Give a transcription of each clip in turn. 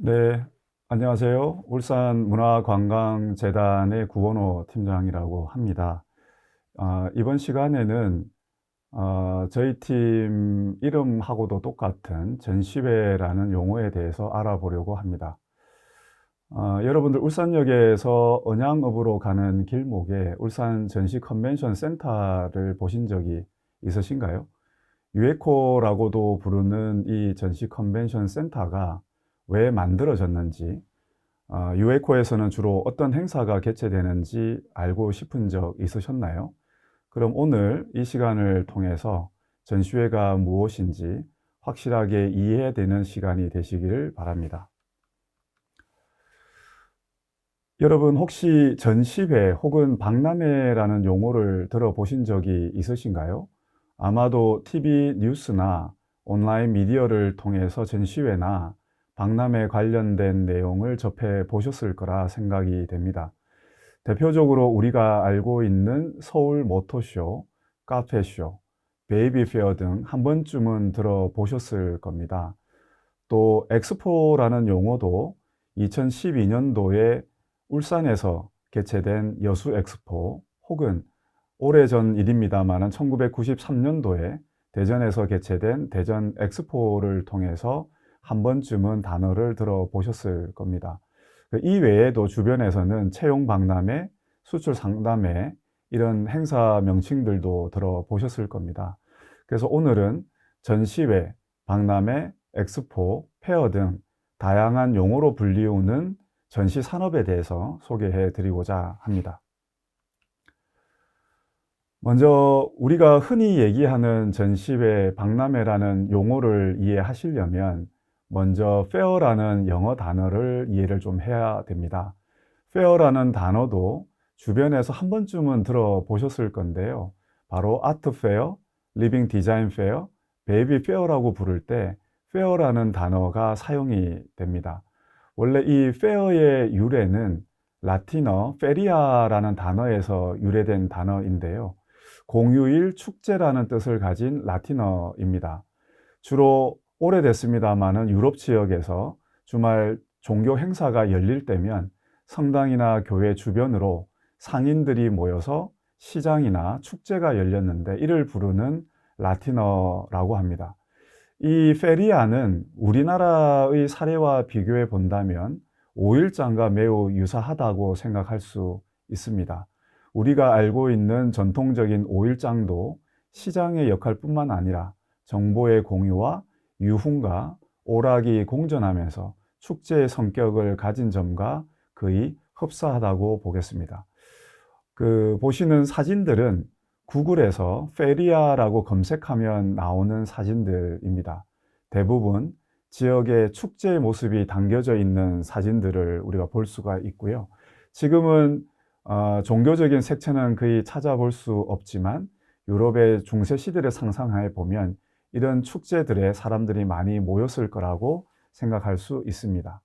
네, 안녕하세요. 울산문화관광재단의 구원호 팀장이라고 합니다. 이번 시간에는 저희 팀 이름하고도 똑같은 전시회라는 용어에 대해서 알아보려고 합니다. 여러분들 울산역에서 언양읍으로 가는 길목에 울산 전시 컨벤션 센터를 보신 적이 있으신가요? 유에코라고도 부르는 이 전시 컨벤션 센터가 왜 만들어졌는지, 유에코에서는 주로 어떤 행사가 개최되는지 알고 싶은 적 있으셨나요? 그럼 오늘 이 시간을 통해서 전시회가 무엇인지 확실하게 이해되는 시간이 되시기를 바랍니다. 여러분 혹시 전시회 혹은 박람회라는 용어를 들어보신 적이 있으신가요? 아마도 TV 뉴스나 온라인 미디어를 통해서 전시회나 박람회 관련된 내용을 접해 보셨을 거라 생각이 됩니다. 대표적으로 우리가 알고 있는 서울 모터쇼, 카페쇼, 베이비 페어 등 한 번쯤은 들어보셨을 겁니다. 또 엑스포라는 용어도 2012년도에 울산에서 개최된 여수 엑스포 혹은 오래전 일입니다만 1993년도에 대전에서 개최된 대전 엑스포를 통해서 한 번쯤은 단어를 들어보셨을 겁니다. 이 외에도 주변에서는 채용 박람회, 수출 상담회 이런 행사 명칭들도 들어보셨을 겁니다. 그래서 오늘은 전시회, 박람회, 엑스포, 페어 등 다양한 용어로 불리우는 전시 산업에 대해서 소개해 드리고자 합니다. 먼저 우리가 흔히 얘기하는 전시회, 박람회라는 용어를 이해하시려면 먼저 페어라는 영어 단어를 이해를 좀 해야 됩니다. 페어라는 단어도 주변에서 한 번쯤은 들어보셨을 건데요. 바로 아트 페어, 리빙 디자인 페어, 베이비 페어라고 부를 때 페어라는 단어가 사용이 됩니다. 원래 이 페어의 유래는 라틴어 페리아라는 단어에서 유래된 단어인데요. 공휴일 축제라는 뜻을 가진 라틴어입니다. 주로 오래됐습니다마는 유럽 지역에서 주말 종교 행사가 열릴 때면 성당이나 교회 주변으로 상인들이 모여서 시장이나 축제가 열렸는데 이를 부르는 라틴어라고 합니다. 이 페리아는 우리나라의 사례와 비교해 본다면 5일장과 매우 유사하다고 생각할 수 있습니다. 우리가 알고 있는 전통적인 5일장도 시장의 역할뿐만 아니라 정보의 공유와 유흥과 오락이 공존하면서 축제의 성격을 가진 점과 거의 흡사하다고 보겠습니다. 보시는 사진들은 구글에서 페리아라고 검색하면 나오는 사진들입니다. 대부분 지역의 축제의 모습이 담겨져 있는 사진들을 우리가 볼 수가 있고요. 지금은 종교적인 색채는 거의 찾아볼 수 없지만 유럽의 중세 시대를 상상해 보면 이런 축제들에 사람들이 많이 모였을 거라고 생각할 수 있습니다.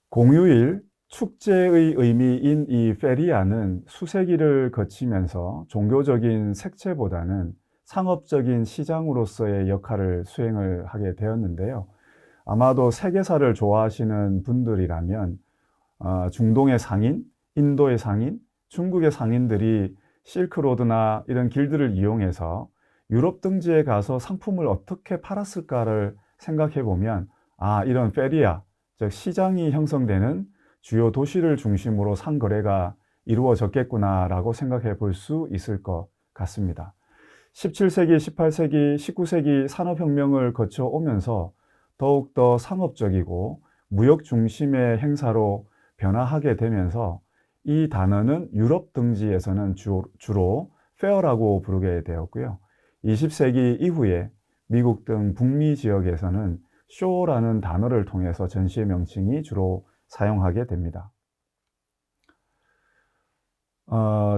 공휴일 축제의 의미인 이 페리아는 수세기를 거치면서 종교적인 색채보다는 상업적인 시장으로서의 역할을 수행을 하게 되었는데요. 아마도 세계사를 좋아하시는 분들이라면 중동의 상인, 인도의 상인, 중국의 상인들이 실크로드나 이런 길들을 이용해서 유럽 등지에 가서 상품을 어떻게 팔았을까를 생각해 보면 이런 페리아, 즉 시장이 형성되는 주요 도시를 중심으로 상거래가 이루어졌겠구나라고 생각해 볼 수 있을 것 같습니다. 17세기, 18세기, 19세기 산업혁명을 거쳐 오면서 더욱더 상업적이고 무역 중심의 행사로 변화하게 되면서 이 단어는 유럽 등지에서는 주로 페어라고 부르게 되었고요. 20세기 이후에 미국 등 북미 지역에서는 쇼라는 단어를 통해서 전시의 명칭이 주로 사용하게 됩니다.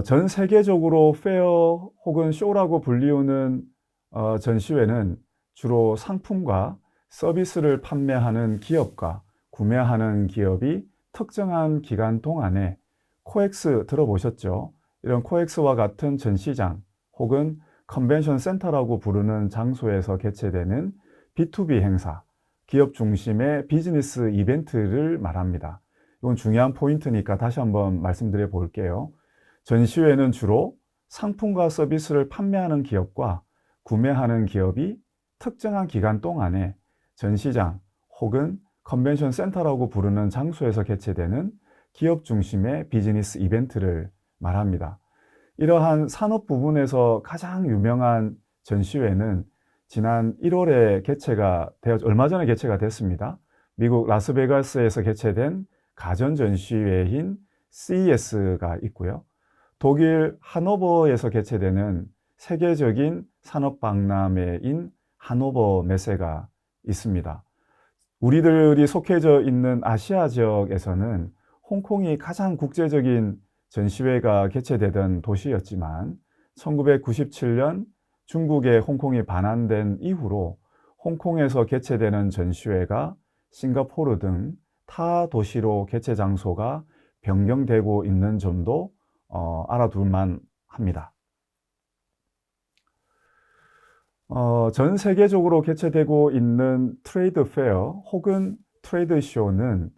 전 세계적으로 페어 혹은 쇼라고 불리우는 전시회는 주로 상품과 서비스를 판매하는 기업과 구매하는 기업이 특정한 기간 동안에 코엑스 들어보셨죠? 이런 코엑스와 같은 전시장 혹은 컨벤션 센터라고 부르는 장소에서 개최되는 B2B 행사, 기업 중심의 비즈니스 이벤트를 말합니다. 이건 중요한 포인트니까 다시 한번 말씀드려 볼게요. 전시회는 주로 상품과 서비스를 판매하는 기업과 구매하는 기업이 특정한 기간 동안에 전시장 혹은 컨벤션 센터라고 부르는 장소에서 개최되는 기업 중심의 비즈니스 이벤트를 말합니다. 이러한 산업 부분에서 가장 유명한 전시회는 지난 1월에 얼마 전에 개최가 됐습니다. 미국 라스베가스에서 개최된 가전 전시회인 CES가 있고요. 독일 하노버에서 개최되는 세계적인 산업 박람회인 하노버 메세가 있습니다. 우리들이 속해져 있는 아시아 지역에서는 홍콩이 가장 국제적인 전시회가 개최되던 도시였지만 1997년 중국의 홍콩이 반환된 이후로 홍콩에서 개최되는 전시회가 싱가포르 등 타 도시로 개최 장소가 변경되고 있는 점도 알아둘만 합니다. 전 세계적으로 개최되고 있는 트레이드 페어 혹은 트레이드 쇼는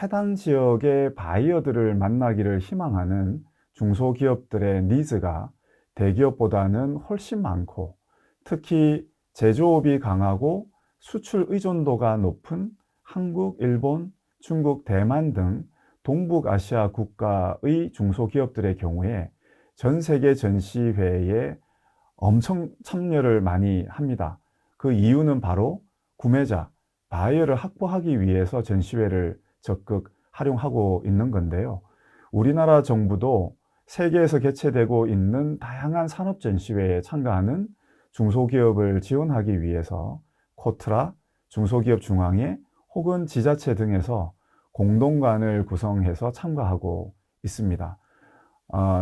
해당 지역의 바이어들을 만나기를 희망하는 중소기업들의 니즈가 대기업보다는 훨씬 많고, 특히 제조업이 강하고 수출 의존도가 높은 한국, 일본, 중국, 대만 등 동북아시아 국가의 중소기업들의 경우에 전 세계 전시회에 엄청 참여를 많이 합니다. 그 이유는 바로 구매자, 바이어를 확보하기 위해서 전시회를 적극 활용하고 있는 건데요. 우리나라 정부도 세계에서 개최되고 있는 다양한 산업 전시회에 참가하는 중소기업을 지원하기 위해서 코트라, 중소기업 중앙회 혹은 지자체 등에서 공동관을 구성해서 참가하고 있습니다.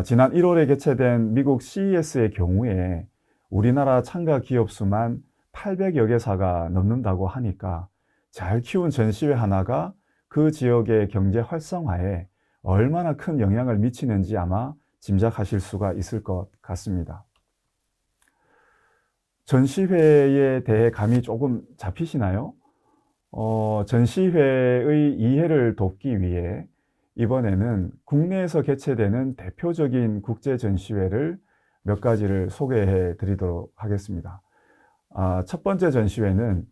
지난 1월에 개최된 미국 CES의 경우에 우리나라 참가 기업 수만 800여 개사가 넘는다고 하니까 잘 키운 전시회 하나가 그 지역의 경제 활성화에 얼마나 큰 영향을 미치는지 아마 짐작하실 수가 있을 것 같습니다. 전시회에 대해 감이 조금 잡히시나요? 전시회의 이해를 돕기 위해 이번에는 국내에서 개최되는 대표적인 국제 전시회를 몇 가지를 소개해 드리도록 하겠습니다. 첫 번째 전시회는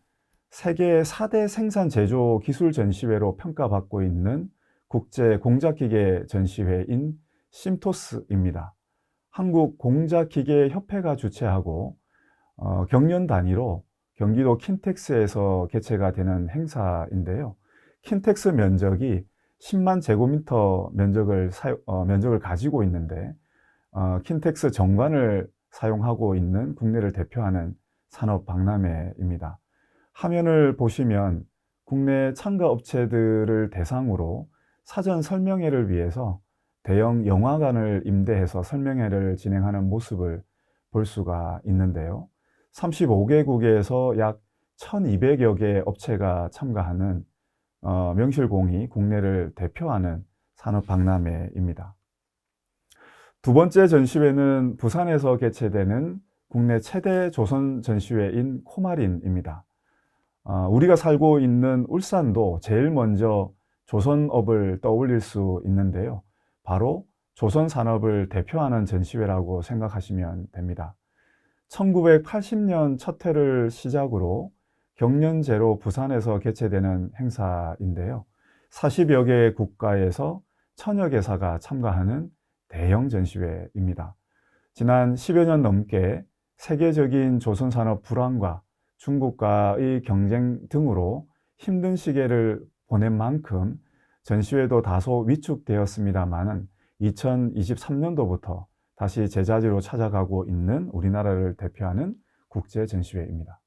세계 4대 생산 제조 기술 전시회로 평가받고 있는 국제 공작기계 전시회인 심토스입니다. 한국 공작기계 협회가 주최하고 경년 단위로 경기도 킨텍스에서 개최가 되는 행사인데요. 킨텍스 면적이 10만 제곱미터 면적을 가지고 있는데 킨텍스 정관을 사용하고 있는 국내를 대표하는 산업 박람회입니다. 화면을 보시면 국내 참가 업체들을 대상으로 사전 설명회를 위해서 대형 영화관을 임대해서 설명회를 진행하는 모습을 볼 수가 있는데요. 35개국에서 약 1200여 개 업체가 참가하는 명실공히 국내를 대표하는 산업 박람회입니다. 두 번째 전시회는 부산에서 개최되는 국내 최대 조선 전시회인 코마린입니다. 우리가 살고 있는 울산도 제일 먼저 조선업을 떠올릴 수 있는데요. 바로 조선 산업을 대표하는 전시회라고 생각하시면 됩니다. 1980년 첫 해를 시작으로 경년제로 부산에서 개최되는 행사인데요. 40여 개의 국가에서 1000여 개사가 참가하는 대형 전시회입니다. 지난 10여 년 넘게 세계적인 조선산업 불황과 중국과의 경쟁 등으로 힘든 시기를 보낸 만큼 전시회도 다소 위축되었습니다만 2023년도부터 다시 제자리로 찾아가고 있는 우리나라를 대표하는 국제 전시회입니다.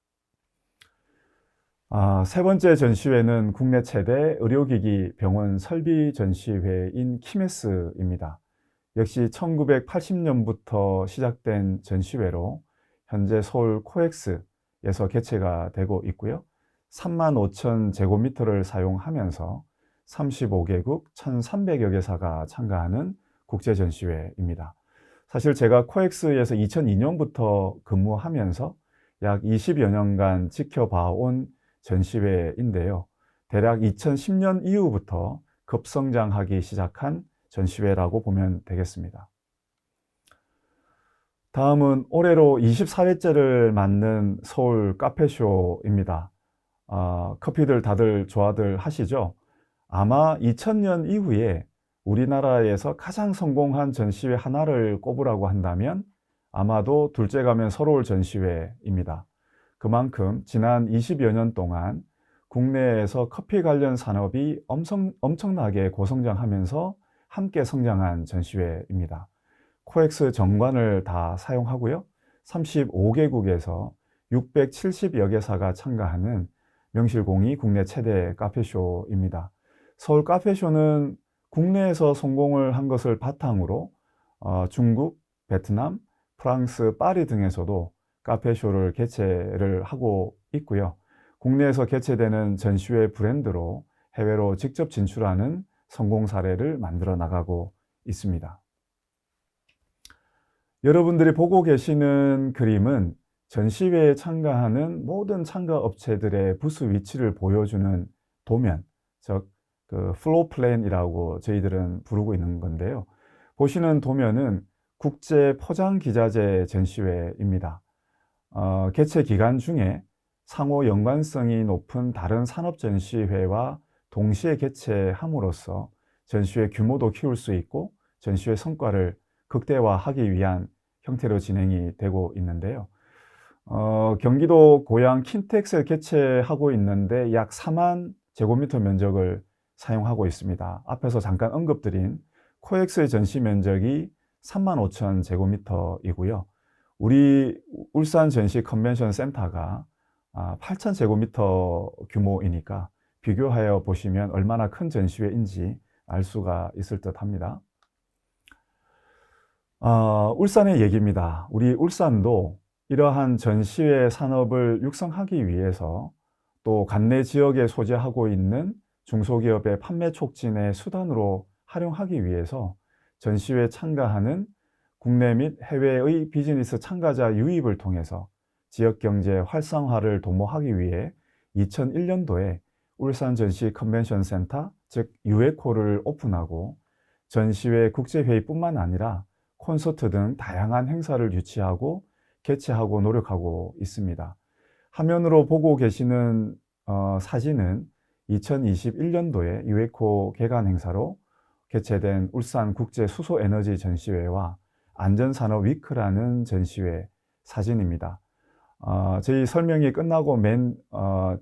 세 번째 전시회는 국내 최대 의료기기 병원 설비 전시회인 키메스입니다. 역시 1980년부터 시작된 전시회로 현재 서울 코엑스에서 개최가 되고 있고요. 3만 5천 제곱미터를 사용하면서 35개국 1,300여 개사가 참가하는 국제 전시회입니다. 사실 제가 코엑스에서 2002년부터 근무하면서 약 20여 년간 지켜봐온 전시회인데요. 대략 2010년 이후부터 급성장하기 시작한 전시회라고 보면 되겠습니다. 다음은 올해로 24회째를 맞는 서울 카페쇼입니다. 커피들 다들 좋아들 하시죠? 아마 2000년 이후에 우리나라에서 가장 성공한 전시회 하나를 꼽으라고 한다면 아마도 둘째 가면 서울 전시회입니다. 그만큼 지난 20여 년 동안 국내에서 커피 관련 산업이 엄청나게 고성장하면서 함께 성장한 전시회입니다. 코엑스 정관을 다 사용하고요. 35개국에서 670여 개사가 참가하는 명실공히 국내 최대 카페쇼입니다. 서울 카페쇼는 국내에서 성공을 한 것을 바탕으로 중국, 베트남, 프랑스, 파리 등에서도 카페쇼를 개최를 하고 있고요. 국내에서 개최되는 전시회 브랜드로 해외로 직접 진출하는 성공 사례를 만들어 나가고 있습니다. 여러분들이 보고 계시는 그림은 전시회에 참가하는 모든 참가 업체들의 부스 위치를 보여주는 도면, 즉 플로어 플랜이라고 저희들은 부르고 있는 건데요. 보시는 도면은 국제 포장 기자재 전시회입니다. 개최 기간 중에 상호 연관성이 높은 다른 산업 전시회와 동시에 개최함으로써 전시회 규모도 키울 수 있고 전시회 성과를 극대화하기 위한 형태로 진행이 되고 있는데요. 경기도 고양 킨텍스에 개최하고 있는데 약 4만 제곱미터 면적을 사용하고 있습니다. 앞에서 잠깐 언급드린 코엑스의 전시 면적이 3만 5천 제곱미터이고요. 우리 울산 전시 컨벤션 센터가 8천 제곱미터 규모이니까 비교하여 보시면 얼마나 큰 전시회인지 알 수가 있을 듯 합니다. 울산의 얘기입니다. 우리 울산도 이러한 전시회 산업을 육성하기 위해서 또 관내 지역에 소재하고 있는 중소기업의 판매 촉진의 수단으로 활용하기 위해서 전시회에 참가하는 국내 및 해외의 비즈니스 참가자 유입을 통해서 지역경제 활성화를 도모하기 위해 2001년도에 울산 전시 컨벤션 센터, 즉 유에코를 오픈하고 전시회 국제회의뿐만 아니라 콘서트 등 다양한 행사를 유치하고 개최하고 노력하고 있습니다. 화면으로 보고 계시는 사진은 2021년도에 유에코 개관 행사로 개최된 울산 국제 수소 에너지 전시회와 안전산업 위크라는 전시회 사진입니다. 저희 설명이 끝나고 맨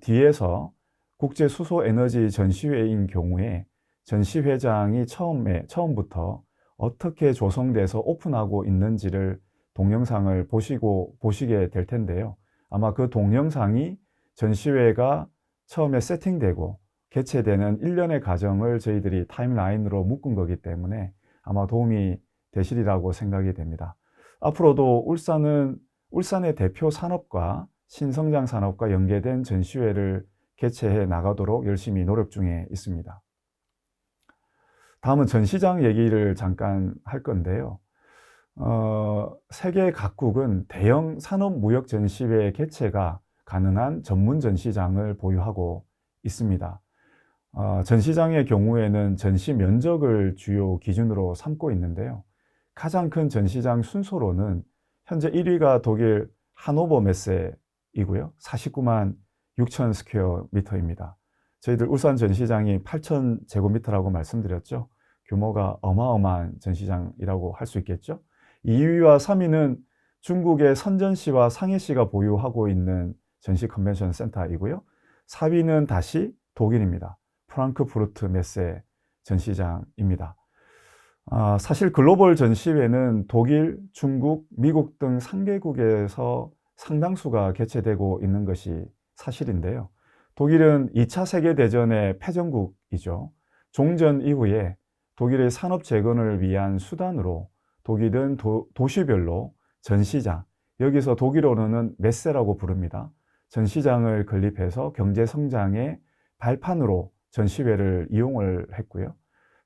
뒤에서 국제 수소 에너지 전시회인 경우에 전시회장이 처음부터 어떻게 조성돼서 오픈하고 있는지를 동영상을 보시게 될 텐데요. 아마 그 동영상이 전시회가 처음에 세팅되고 개최되는 일련의 과정을 저희들이 타임라인으로 묶은 거기 때문에 아마 도움이 되시리라고 생각이 됩니다. 앞으로도 울산의 대표 산업과 신성장 산업과 연계된 전시회를 개최해 나가도록 열심히 노력 중에 있습니다. 다음은 전시장 얘기를 잠깐 할 건데요. 세계 각국은 대형 산업무역 전시회 개최가 가능한 전문 전시장을 보유하고 있습니다. 전시장의 경우에는 전시 면적을 주요 기준으로 삼고 있는데요. 가장 큰 전시장 순서로는 현재 1위가 독일 하노버 메세이고요. 49만 6천 스퀘어미터입니다. 저희들 울산 전시장이 8천 제곱미터라고 말씀드렸죠. 규모가 어마어마한 전시장이라고 할 수 있겠죠. 2위와 3위는 중국의 선전시와 상해시가 보유하고 있는 전시 컨벤션 센터이고요. 4위는 다시 독일입니다. 프랑크푸르트 메세 전시장입니다. 사실 글로벌 전시회는 독일, 중국, 미국 등 3개국에서 상당수가 개최되고 있는 것이 사실인데요. 독일은 2차 세계대전의 패전국이죠. 종전 이후에 독일의 산업 재건을 위한 수단으로 독일은 도시별로 전시장, 여기서 독일어로는 메세라고 부릅니다. 전시장을 건립해서 경제 성장의 발판으로 전시회를 이용을 했고요.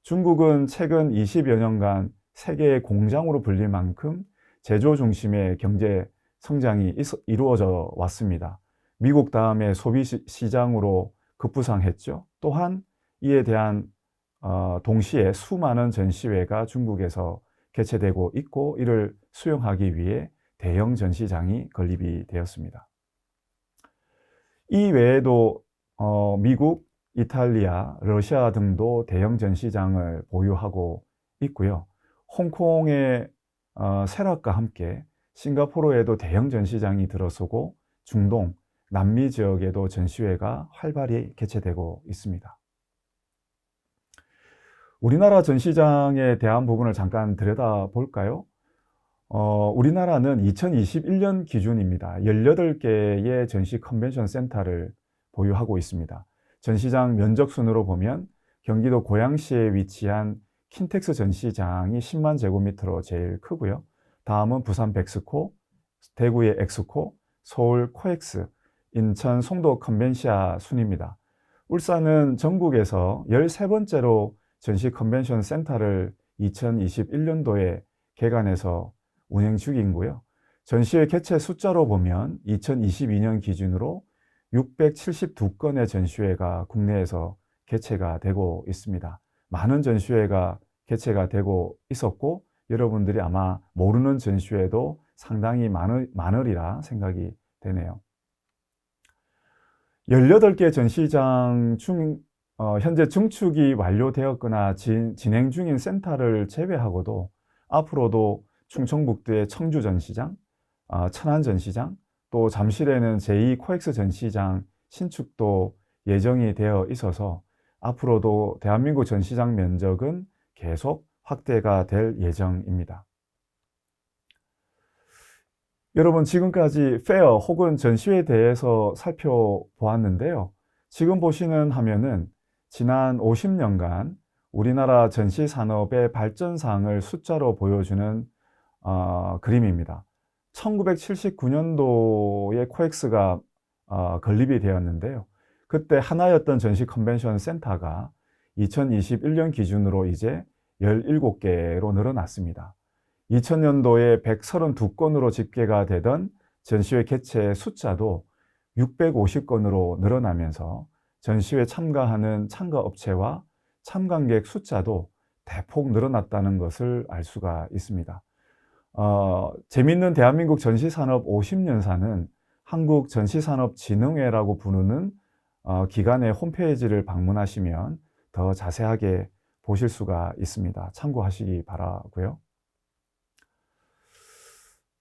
중국은 최근 20여 년간 세계의 공장으로 불릴 만큼 제조 중심의 경제 성장이 이루어져 왔습니다. 미국 다음에 소비 시장으로 급부상했죠. 또한 이에 대한 동시에 수많은 전시회가 중국에서 개최되고 있고 이를 수용하기 위해 대형 전시장이 건립이 되었습니다. 이 외에도 미국, 이탈리아, 러시아 등도 대형 전시장을 보유하고 있고요. 홍콩의 세락과 함께 싱가포르에도 대형 전시장이 들어서고 중동, 남미 지역에도 전시회가 활발히 개최되고 있습니다. 우리나라 전시장에 대한 부분을 잠깐 들여다볼까요? 우리나라는 2021년 기준입니다. 18개의 전시 컨벤션 센터를 보유하고 있습니다. 전시장 면적 순으로 보면 경기도 고양시에 위치한 킨텍스 전시장이 10만 제곱미터로 제일 크고요. 다음은 부산 백스코, 대구의 엑스코, 서울 코엑스, 인천 송도 컨벤시아 순입니다. 울산은 전국에서 13번째로 전시 컨벤션 센터를 2021년도에 개관해서 운행 중이고요. 전시회 개최 숫자로 보면 2022년 기준으로 672건의 전시회가 국내에서 개최가 되고 있습니다. 많은 전시회가 개최가 되고 있었고 여러분들이 아마 모르는 전시회도 상당히 많으리라 생각이 되네요. 18개 전시장 중 현재 증축이 완료되었거나 진행 중인 센터를 제외하고도 앞으로도 충청북도의 청주 전시장, 천안 전시장, 또 잠실에는 제2 코엑스 전시장 신축도 예정이 되어 있어서 앞으로도 대한민국 전시장 면적은 계속 확대가 될 예정입니다. 여러분, 지금까지 페어 혹은 전시회에 대해서 살펴보았는데요. 지금 보시는 화면은 지난 50년간 우리나라 전시산업의 발전상을 숫자로 보여주는 그림입니다. 1979년도에 코엑스가 건립이 되었는데요. 그때 하나였던 전시 컨벤션 센터가 2021년 기준으로 이제 17개로 늘어났습니다. 2000년도에 132건으로 집계가 되던 전시회 개최 숫자도 650건으로 늘어나면서 전시회 참가하는 참가업체와 참관객 숫자도 대폭 늘어났다는 것을 알 수가 있습니다. 재밌는 대한민국 전시산업 50년사는 한국전시산업진흥회라고 부르는 기관의 홈페이지를 방문하시면 더 자세하게 보실 수가 있습니다. 참고하시기 바라고요.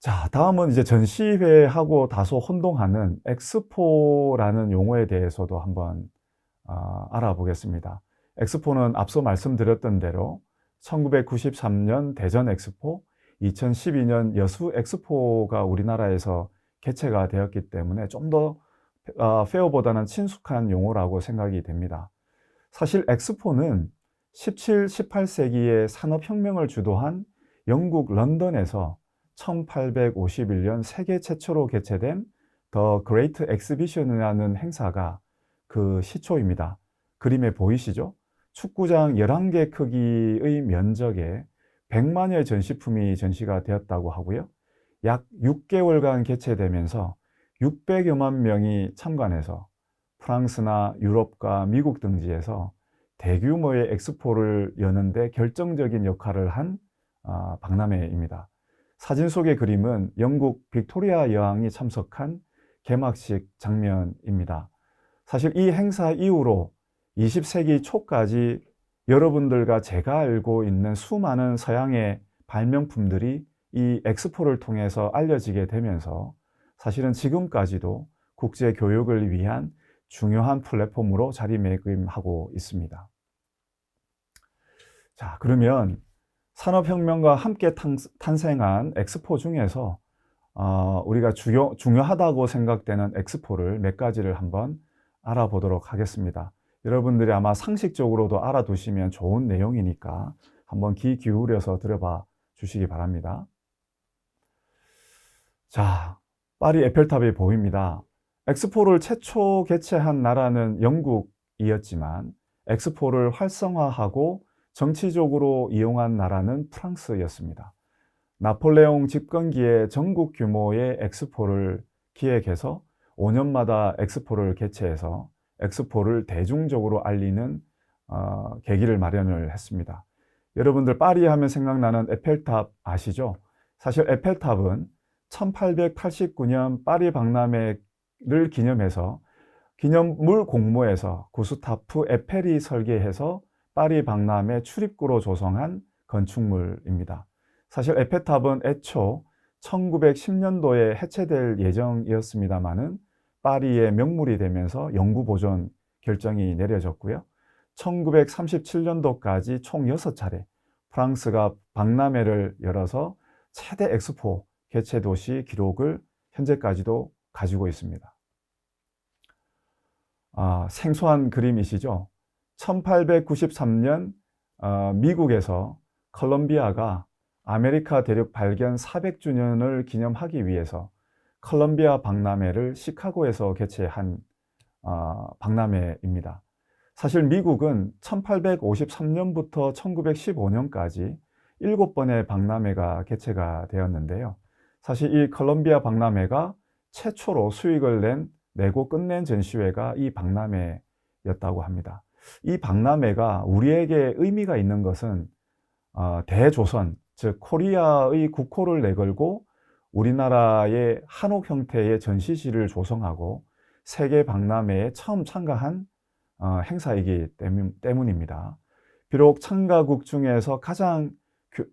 자, 다음은 이제 전시회하고 다소 혼동하는 엑스포라는 용어에 대해서도 한번 알아보겠습니다. 엑스포는 앞서 말씀드렸던 대로 1993년 대전 엑스포, 2012년 여수 엑스포가 우리나라에서 개최가 되었기 때문에 좀 더 페어보다는 친숙한 용어라고 생각이 됩니다. 사실 엑스포는 17, 18세기의 산업혁명을 주도한 영국 런던에서 1851년 세계 최초로 개최된 더 그레이트 엑스비션이라는 행사가 그 시초입니다. 그림에 보이시죠? 축구장 11개 크기의 면적에 100만여의 전시품이 전시가 되었다고 하고요. 약 6개월간 개최되면서 600여만 명이 참관해서 프랑스나 유럽과 미국 등지에서 대규모의 엑스포를 여는데 결정적인 역할을 한 박람회입니다. 사진 속의 그림은 영국 빅토리아 여왕이 참석한 개막식 장면입니다. 사실 이 행사 이후로 20세기 초까지 여러분들과 제가 알고 있는 수많은 서양의 발명품들이 이 엑스포를 통해서 알려지게 되면서 사실은 지금까지도 국제 교육을 위한 중요한 플랫폼으로 자리매김하고 있습니다. 자, 그러면 산업혁명과 함께 탄생한 엑스포 중에서 우리가 중요하다고 생각되는 엑스포를 몇 가지를 한번 알아보도록 하겠습니다. 여러분들이 아마 상식적으로도 알아두시면 좋은 내용이니까 한번 귀 기울여서 들어봐 주시기 바랍니다. 자, 파리 에펠탑이 보입니다. 엑스포를 최초 개최한 나라는 영국이었지만 엑스포를 활성화하고 정치적으로 이용한 나라는 프랑스였습니다. 나폴레옹 집권기에 전국 규모의 엑스포를 기획해서 5년마다 엑스포를 개최해서 엑스포를 대중적으로 알리는 계기를 마련을 했습니다. 여러분들 파리 하면 생각나는 에펠탑 아시죠? 사실 에펠탑은 1889년 파리 박람회를 기념해서 기념물 공모에서 구스타프 에펠이 설계해서 파리 박람회 출입구로 조성한 건축물입니다. 사실 에펠탑은 애초 1910년도에 해체될 예정이었습니다마는 파리의 명물이 되면서 영구 보존 결정이 내려졌고요. 1937년도까지 총 6차례 프랑스가 박람회를 열어서 최대 엑스포 개최 도시 기록을 현재까지도 가지고 있습니다. 생소한 그림이시죠? 1893년 미국에서 콜롬비아가 아메리카 대륙 발견 400주년을 기념하기 위해서 콜롬비아 박람회를 시카고에서 개최한 박람회입니다. 사실 미국은 1853년부터 1915년까지 7번의 박람회가 개최가 되었는데요. 사실 이 콜롬비아 박람회가 최초로 수익을 내고 끝낸 전시회가 이 박람회였다고 합니다. 이 박람회가 우리에게 의미가 있는 것은 대조선, 즉 코리아의 국호를 내걸고 우리나라의 한옥 형태의 전시실을 조성하고 세계 박람회에 처음 참가한 행사이기 때문입니다. 비록 참가국 중에서 가장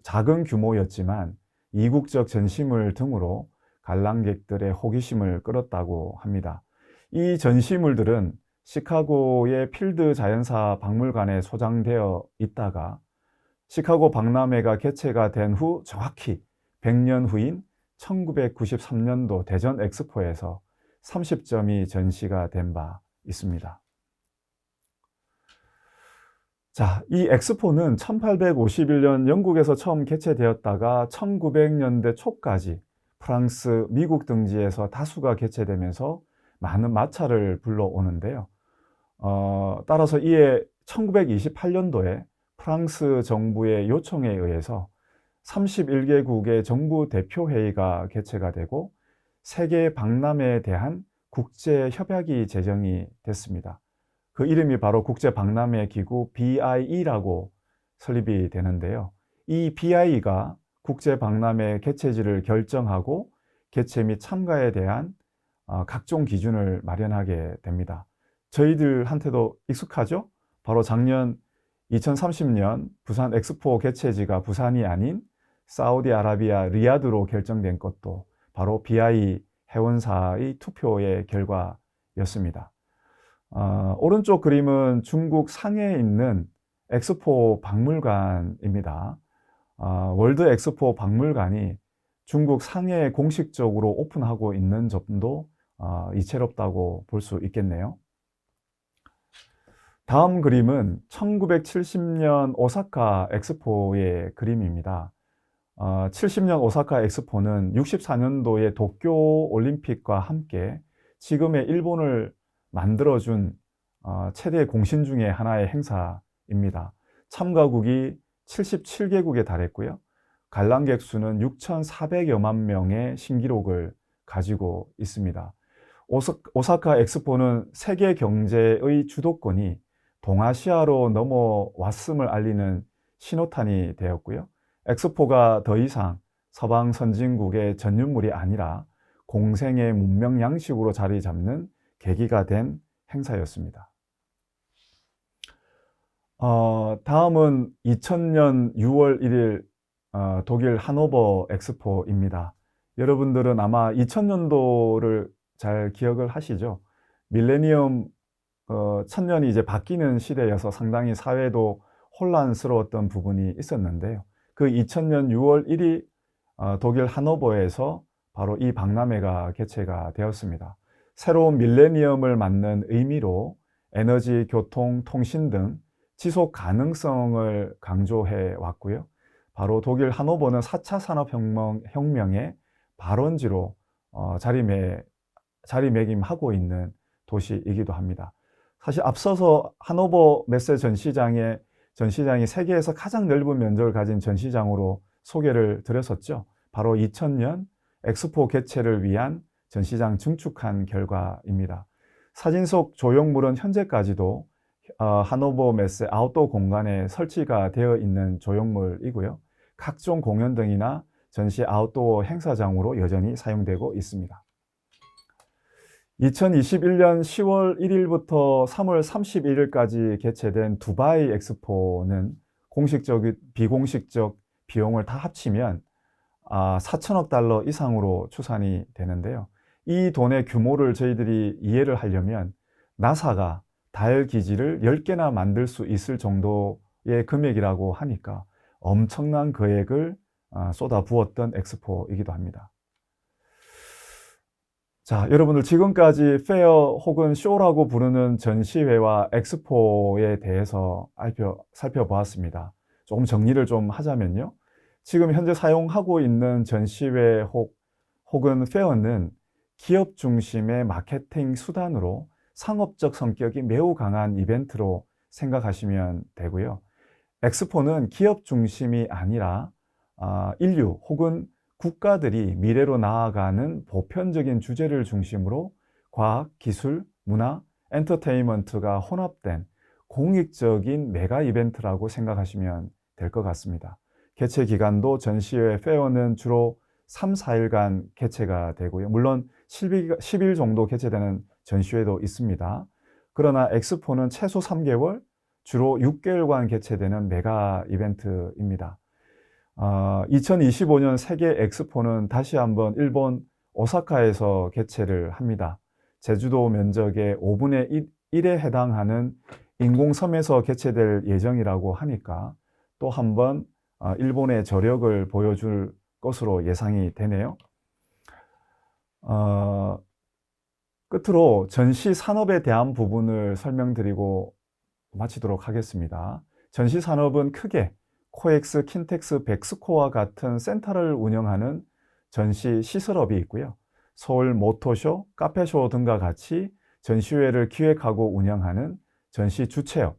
작은 규모였지만 이국적 전시물 등으로 관람객들의 호기심을 끌었다고 합니다. 이 전시물들은 시카고의 필드 자연사 박물관에 소장되어 있다가 시카고 박람회가 개최가 된 후 정확히 100년 후인 1993년도 대전 엑스포에서 30점이 전시가 된 바 있습니다. 자, 이 엑스포는 1851년 영국에서 처음 개최되었다가 1900년대 초까지 프랑스, 미국 등지에서 다수가 개최되면서 많은 마찰을 불러오는데요. 따라서 이에 1928년도에 프랑스 정부의 요청에 의해서 31개국의 정부 대표회의가 개최가 되고 세계 박람회에 대한 국제협약이 제정이 됐습니다. 그 이름이 바로 국제박람회기구 BIE라고 설립이 되는데요. 이 BIE가 국제박람회 개최지를 결정하고 개최 및 참가에 대한 각종 기준을 마련하게 됩니다. 저희들한테도 익숙하죠? 바로 작년 2030년 부산 엑스포 개최지가 부산이 아닌 사우디아라비아 리야드로 결정된 것도 바로 BIE 회원사의 투표의 결과였습니다. 오른쪽 그림은 중국 상해에 있는 엑스포 박물관입니다. 월드 엑스포 박물관이 중국 상해에 공식적으로 오픈하고 있는 점도 이채롭다고 볼 수 있겠네요. 다음 그림은 1970년 오사카 엑스포의 그림입니다. 70년 오사카 엑스포는 64년도의 도쿄 올림픽과 함께 지금의 일본을 만들어준 최대 공신 중에 하나의 행사입니다. 참가국이 77개국에 달했고요. 관람객 수는 6,400여만 명의 신기록을 가지고 있습니다. 오사카 엑스포는 세계 경제의 주도권이 동아시아로 넘어왔음을 알리는 신호탄이 되었고요. 엑스포가 더 이상 서방 선진국의 전유물이 아니라 공생의 문명 양식으로 자리 잡는 계기가 된 행사였습니다. 다음은 2000년 6월 1일 독일 하노버 엑스포입니다. 여러분들은 아마 2000년도를 잘 기억을 하시죠? 밀레니엄 1000년이 이제 바뀌는 시대여서 상당히 사회도 혼란스러웠던 부분이 있었는데요. 그 2000년 6월 1일 독일 하노버에서 바로 이 박람회가 개최가 되었습니다. 새로운 밀레니엄을 맞는 의미로 에너지, 교통, 통신 등 지속 가능성을 강조해 왔고요. 바로 독일 하노버는 4차 산업혁명의 발원지로 자리매김하고 있는 도시이기도 합니다. 사실 앞서서 하노버 메세 전시장이 세계에서 가장 넓은 면적을 가진 전시장으로 소개를 드렸었죠. 바로 2000년 엑스포 개최를 위한 전시장 증축한 결과입니다. 사진 속 조형물은 현재까지도 하노버 메스 아웃도어 공간에 설치가 되어 있는 조형물이고요. 각종 공연 등이나 전시 아웃도어 행사장으로 여전히 사용되고 있습니다. 2021년 10월 1일부터 3월 31일까지 개최된 두바이 엑스포는 공식적, 비공식적 비용을 다 합치면 4천억 달러 이상으로 추산이 되는데요. 이 돈의 규모를 저희들이 이해를 하려면 나사가 달 기지를 10개나 만들 수 있을 정도의 금액이라고 하니까 엄청난 금액을 쏟아부었던 엑스포이기도 합니다. 자, 여러분들 지금까지 페어 혹은 쇼라고 부르는 전시회와 엑스포에 대해서 살펴보았습니다. 조금 정리를 좀 하자면요. 지금 현재 사용하고 있는 전시회 혹은 페어는 기업 중심의 마케팅 수단으로 상업적 성격이 매우 강한 이벤트로 생각하시면 되고요. 엑스포는 기업 중심이 아니라 인류 혹은 국가들이 미래로 나아가는 보편적인 주제를 중심으로 과학, 기술, 문화, 엔터테인먼트가 혼합된 공익적인 메가 이벤트라고 생각하시면 될 것 같습니다. 개최 기간도 전시회 페어는 주로 3, 4일간 개최가 되고요. 물론 10일 정도 개최되는 전시회도 있습니다. 그러나 엑스포는 최소 3개월, 주로 6개월간 개최되는 메가 이벤트입니다. 2025년 세계 엑스포는 다시 한번 일본 오사카에서 개최를 합니다. 제주도 면적의 5분의 1에 해당하는 인공섬에서 개최될 예정이라고 하니까 또 한번 일본의 저력을 보여줄 것으로 예상이 되네요. 끝으로 전시 산업에 대한 부분을 설명드리고 마치도록 하겠습니다. 전시 산업은 크게 코엑스, 킨텍스, 백스코와 같은 센터를 운영하는 전시 시설업이 있고요. 서울 모터쇼, 카페쇼 등과 같이 전시회를 기획하고 운영하는 전시 주최업,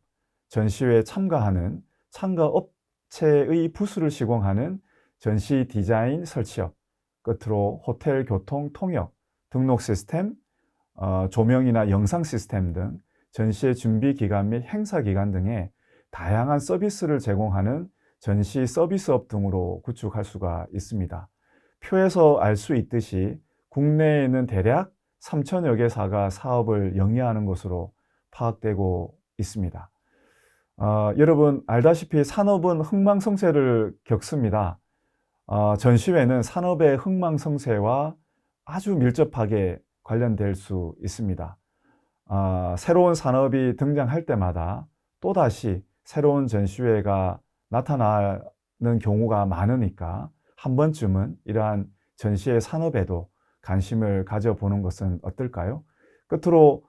전시회에 참가하는 참가업체의 부스를 시공하는 전시 디자인 설치업, 끝으로 호텔, 교통, 통역, 등록 시스템, 조명이나 영상 시스템 등 전시의 준비 기간 및 행사 기간 등의 다양한 서비스를 제공하는 전시 서비스업 등으로 구축할 수가 있습니다. 표에서 알 수 있듯이 국내에는 대략 3천여 개사가 사업을 영위하는 것으로 파악되고 있습니다. 여러분 알다시피 산업은 흥망성쇠를 겪습니다. 전시회는 산업의 흥망성쇠와 아주 밀접하게 관련될 수 있습니다. 새로운 산업이 등장할 때마다 또다시 새로운 전시회가 나타나는 경우가 많으니까 한 번쯤은 이러한 전시회 산업에도 관심을 가져보는 것은 어떨까요? 끝으로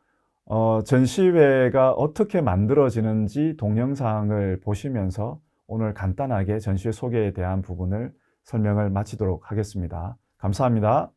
전시회가 어떻게 만들어지는지 동영상을 보시면서 오늘 간단하게 전시회 소개에 대한 부분을 설명을 마치도록 하겠습니다. 감사합니다.